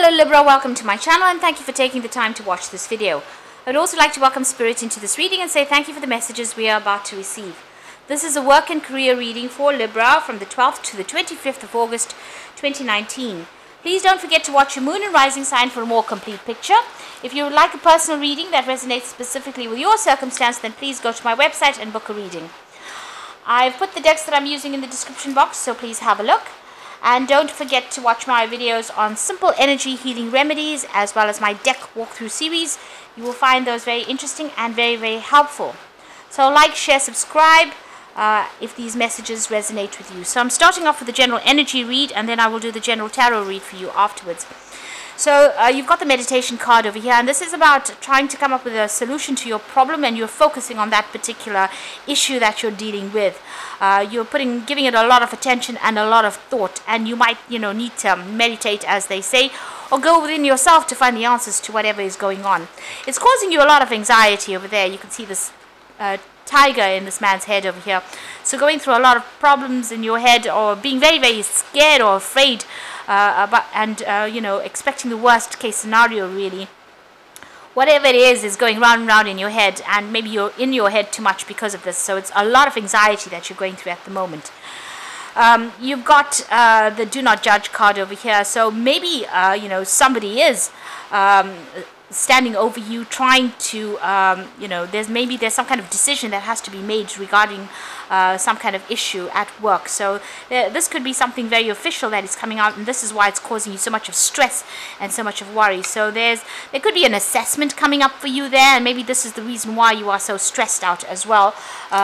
Hello Libra, welcome to my channel and thank you for taking the time to watch this video. I would also like to welcome Spirit into this reading and say thank you for the messages we are about to receive. This is a work and career reading for Libra from the 12th to the 25th of August 2019. Please don't forget to watch your moon and rising sign for a more complete picture. If you would like a personal reading that resonates specifically with your circumstance, then please go to my website and book a reading. I've put the decks that I'm using in the description box, so please have a look. And don't forget to watch my videos on simple energy healing remedies as well as my deck walkthrough series. You will find those very interesting and very helpful. So like, share, subscribe if these messages resonate with you. So I'm starting off with the general energy read and then I will do the general tarot read for you afterwards. So you've got the meditation card over here, and this is about trying to come up with a solution to your problem, and you're focusing on that particular issue that you're dealing with. You're giving it a lot of attention and a lot of thought, and you might need to meditate, as they say, or go within yourself to find the answers to whatever is going on. It's causing you a lot of anxiety over there. You can see this tiger in this man's head over here. So going through a lot of problems in your head, or being very scared or afraid, expecting the worst case scenario, really. Whatever it is going round and round in your head, and maybe you're in your head too much because of this. So it's a lot of anxiety that you're going through at the moment. You've got the do not judge card over here. So maybe somebody is standing over you, trying to there's some kind of decision that has to be made regarding some kind of issue at work. So this could be something very official that is coming out, and this is why it's causing you so much of stress and so much of worry. So there could be an assessment coming up for you there, and maybe this is the reason why you are so stressed out as well.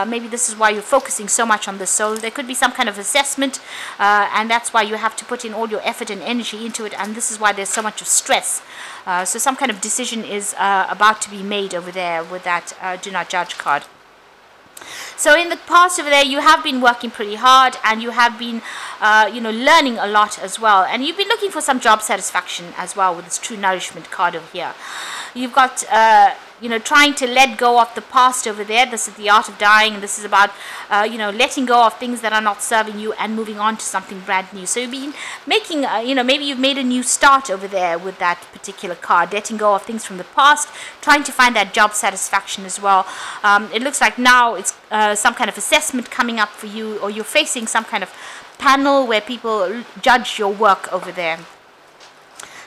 Maybe this is why you're focusing so much on this. So there could be some kind of assessment, and that's why you have to put in all your effort and energy into it, and this is why there's so much of stress. So some kind of decision is about to be made over there with that do not judge card. So in the past over there, you have been working pretty hard, and you have been learning a lot as well, and you've been looking for some job satisfaction as well with this true nourishment card over here. You've got trying to let go of the past over there. This is the art of dying, and this is about letting go of things that are not serving you and moving on to something brand new. So you've been making maybe you've made a new start over there with that particular card, letting go of things from the past, trying to find that job satisfaction as well. It looks like now it's some kind of assessment coming up for you, or you're facing some kind of panel where people judge your work over there.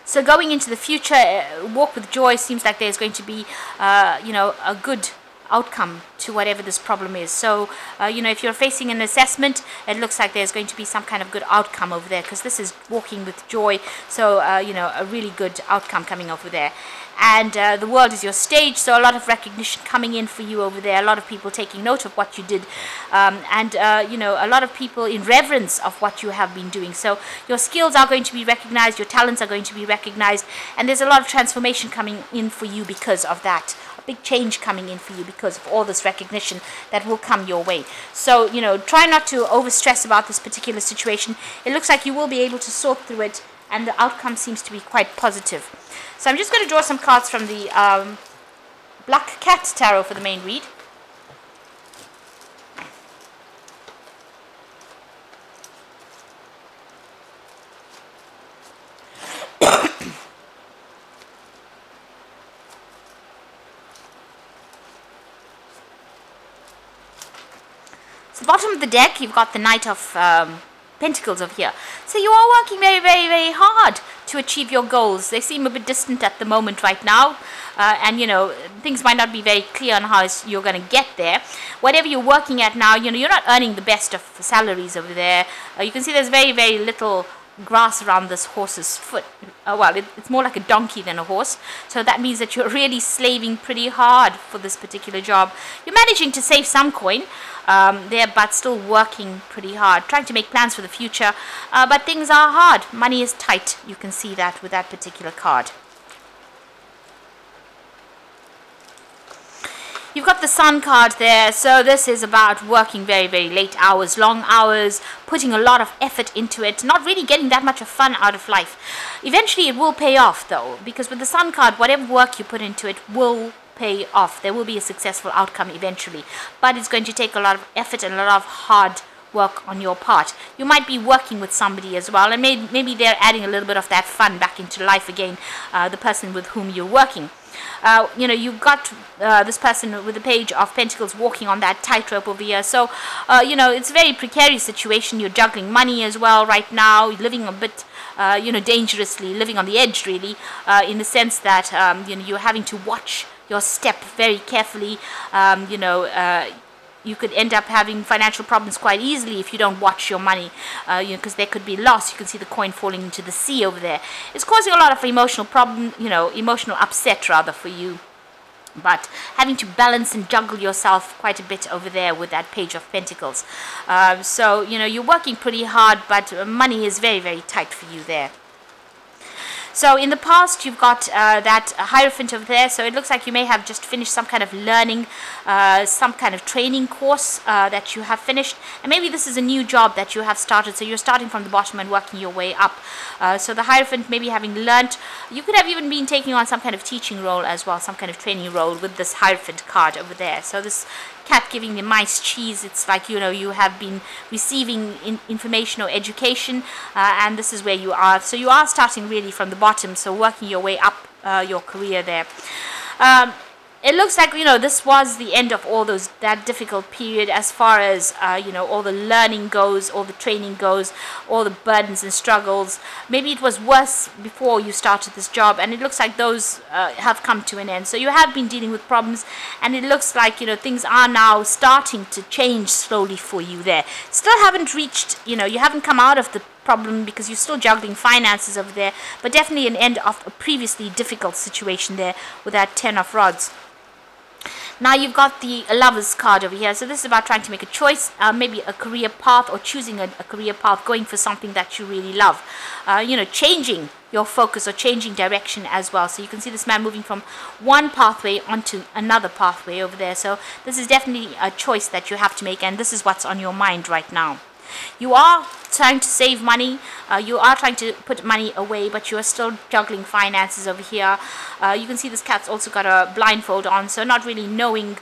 So going into the future, walk with joy. Seems like there's going to be, a good outcome to whatever this problem is. So, if you're facing an assessment, it looks like there's going to be some kind of good outcome over there, because this is walking with joy. So, a really good outcome coming over there. And the world is your stage, so a lot of recognition coming in for you over there, a lot of people taking note of what you did, a lot of people in reverence of what you have been doing. So your skills are going to be recognized, your talents are going to be recognized, and there's a lot of transformation coming in for you because of that. A big change coming in for you because of all this recognition that will come your way. So, try not to overstress about this particular situation. It looks like you will be able to sort through it, and the outcome seems to be quite positive. So I'm just going to draw some cards from the Black Cat Tarot for the main read. So bottom of the deck, you've got the Knight of Pentacles over here. So you are working very hard to achieve your goals. They seem a bit distant at the moment right now, and things might not be very clear on how you're going to get there. Whatever you're working at now, you're not earning the best of salaries over there. You can see there's very little grass around this horse's foot. It's more like a donkey than a horse, so that means that you're really slaving pretty hard for this particular job. You're managing to save some coin there, but still working pretty hard, trying to make plans for the future, but things are hard. Money is tight. You can see that with that particular card. You've got the Sun card there, so this is about working very late hours, long hours, putting a lot of effort into it, not really getting that much of fun out of life. Eventually it will pay off though, because with the Sun card, whatever work you put into it will pay off. There will be a successful outcome eventually, but it's going to take a lot of effort and a lot of hard work on your part. You might be working with somebody as well, and maybe they're adding a little bit of that fun back into life again, the person with whom you're working. You've got this person with the Page of Pentacles walking on that tightrope over here. So, it's a very precarious situation. You're juggling money as well right now, living a bit, dangerously, living on the edge, really, in the sense that, you're having to watch your step very carefully. You could end up having financial problems quite easily if you don't watch your money, because there could be loss. You can see the coin falling into the sea over there. It's causing a lot of emotional emotional upset rather for you. But having to balance and juggle yourself quite a bit over there with that Page of Pentacles. So, you're working pretty hard, but money is very, very tight for you there. So in the past, you've got that Hierophant over there. So it looks like you may have just finished some kind of learning, some kind of training course that you have finished. And maybe this is a new job that you have started. So you're starting from the bottom and working your way up. So the Hierophant, maybe having learnt, you could have even been taking on some kind of teaching role as well, some kind of training role with this Hierophant card over there. So this cat giving the mice cheese, it's like, you have been receiving information or education, and this is where you are. So you are starting really from the bottom, so working your way up your career there. It looks like, this was the end of all that difficult period as far as, all the learning goes, all the training goes, all the burdens and struggles. Maybe it was worse before you started this job, and it looks like those have come to an end. So you have been dealing with problems, and it looks like, things are now starting to change slowly for you there. Still haven't reached, you haven't come out of the problem because you're still juggling finances over there, but definitely an end of a previously difficult situation there with that 10 of Rods. Now you've got the Lovers card over here. So this is about trying to make a choice, maybe a career path, or choosing a career path, going for something that you really love. Changing your focus or changing direction as well. So you can see this man moving from one pathway onto another pathway over there. So this is definitely a choice that you have to make, and this is what's on your mind right now. You are trying to save money, you are trying to put money away, but you are still juggling finances over here. You can see this cat's also got a blindfold on, so not really knowing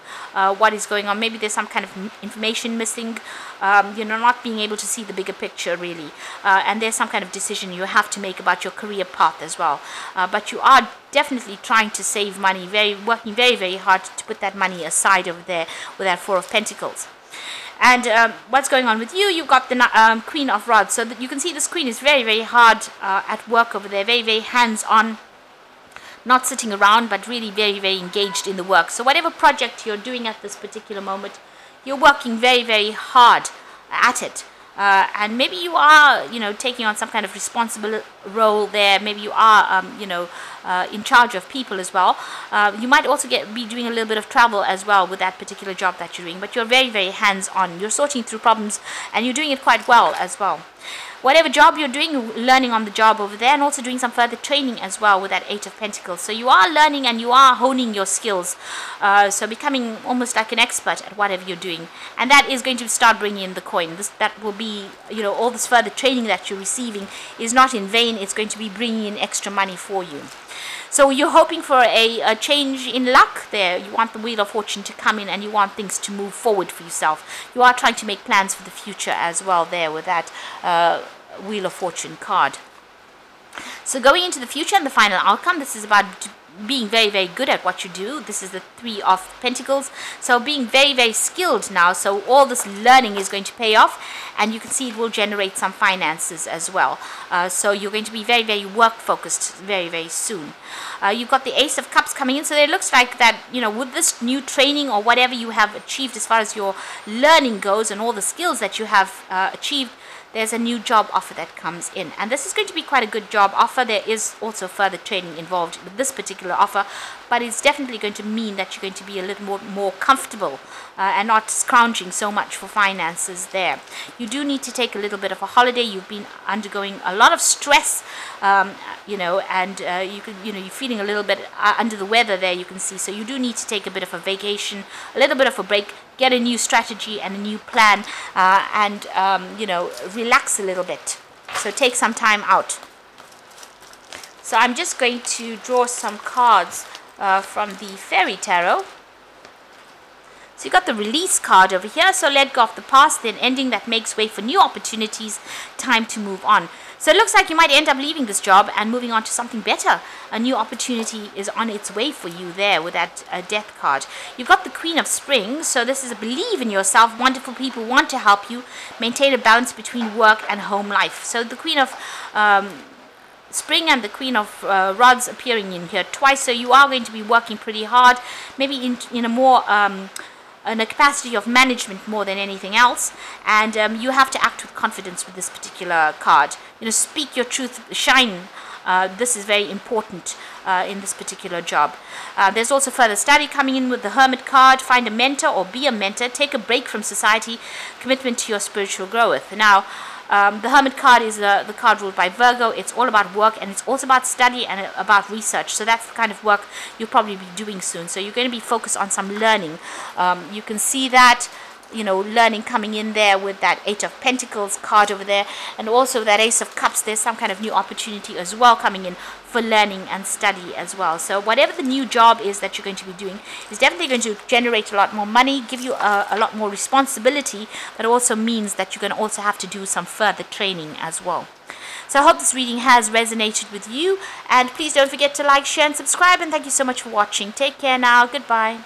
what is going on. Maybe there's some kind of information missing, not being able to see the bigger picture really. And there's some kind of decision you have to make about your career path as well. But you are definitely trying to save money, working very, very hard to put that money aside over there with that Four of Pentacles. And what's going on with you? You've got the Queen of Rods. So that you can see this Queen is very, very hard at work over there. Very, very hands-on. Not sitting around, but really very, very engaged in the work. So whatever project you're doing at this particular moment, you're working very, very hard at it. And maybe you are, taking on some kind of responsible role there. Maybe you are, in charge of people as well. You might also be doing a little bit of travel as well with that particular job that you're doing. But you're very, very hands-on. You're sorting through problems, and you're doing it quite well as well. Whatever job you're doing, you're learning on the job over there, and also doing some further training as well with that Eight of Pentacles. So you are learning and you are honing your skills. So becoming almost like an expert at whatever you're doing. And that is going to start bringing in the coin. That will be, all this further training that you're receiving is not in vain. It's going to be bringing in extra money for you. So you're hoping for a change in luck there. You want the Wheel of Fortune to come in, and you want things to move forward for yourself. You are trying to make plans for the future as well there with that Wheel of Fortune card. So going into the future and the final outcome, this is about being very, very good at what you do. This is the Three of Pentacles. So being very, very skilled now. So all this learning is going to pay off, and you can see it will generate some finances as well. So you're going to be very, very work focused very, very soon. You've got the Ace of Cups coming in. So it looks like that, with this new training or whatever you have achieved as far as your learning goes and all the skills that you have achieved, there's a new job offer that comes in, and this is going to be quite a good job offer. There is also further training involved with this particular offer, but it's definitely going to mean that you're going to be a little more comfortable and not scrounging so much for finances there. You do need to take a little bit of a holiday. You've been undergoing a lot of stress, and you're feeling a little bit under the weather there, you can see. So you do need to take a bit of a vacation, a little bit of a break, get a new strategy and a new plan, and relax a little bit. So take some time out. So I'm just going to draw some cards from the Fairy Tarot. So you got the release card over here. So let go of the past, then ending that makes way for new opportunities, time to move on. So it looks like you might end up leaving this job and moving on to something better. A new opportunity is on its way for you there with that death card. You've got the Queen of Spring. So this is a believe in yourself. Wonderful people want to help you maintain a balance between work and home life. So the Queen of Spring and the Queen of Rods appearing in here twice. So you are going to be working pretty hard, maybe in a more in a capacity of management more than anything else, and you have to act with confidence with this particular card. Speak your truth, shine. This is very important in this particular job. There's also further study coming in with the Hermit card. Find a mentor or be a mentor. Take a break from society. Commitment to your spiritual growth. Now, the Hermit card is the card ruled by Virgo. It's all about work, and it's also about study and about research. So that's the kind of work you'll probably be doing soon. So you're going to be focused on some learning. You can see that, learning coming in there with that Eight of Pentacles card over there, and also that Ace of Cups. There's some kind of new opportunity as well coming in for learning and study as well. So whatever the new job is that you're going to be doing is definitely going to generate a lot more money, give you a lot more responsibility, but also means that you're going to also have to do some further training as well. So I hope this reading has resonated with you, and please don't forget to like, share and subscribe, and thank you so much for watching. Take care now. Goodbye.